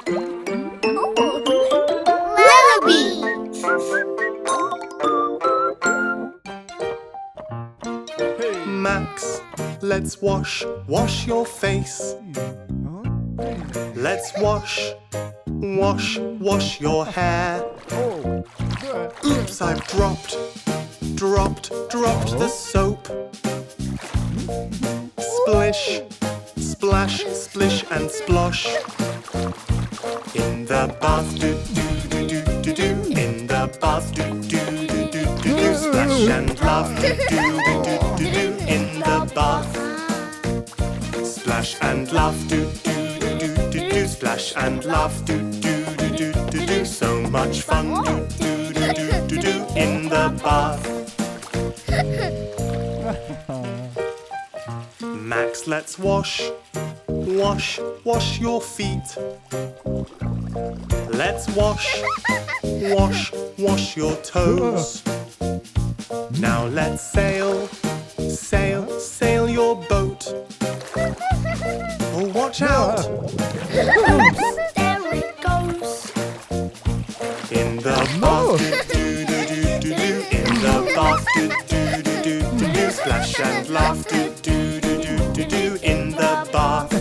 Lullaby. Max, let's wash your face. Let's wash your hair. Oops, I've dropped the soap. Splish, splash, splish and splosh. In the bath, do do do do do do. In the bath, do do do do do do. Splash and laugh, do do do do do do. In the bath, splash and laugh, do do do do do do. Splash and laugh, do do do do do do. So much fun, do do do do do do. In the bath. Max, let's wash your feet. Let's wash your toes. Now let's sail your boat. Oh, watch out! Oops, there it goes. In the bath, do do do do do. In the bath, do do do do do do. Splash and laugh, do do do do do do. In the bath,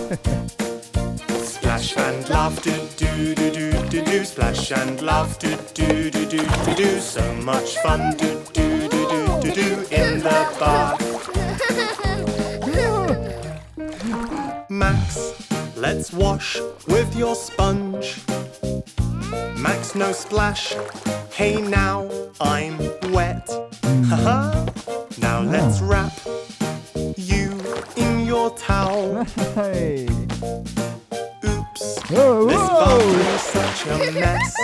splash and laugh, do do do do do do. Splash and laugh, do do do do do do. So much fun, do do do do do do. In the bath. Max, let's wash with your sponge. Max, no splash. Hey, now I'm wet. Haha. Now let's wrap you in your towel. Hey. Oops, Whoa, this whoa. bathroom is such a mess.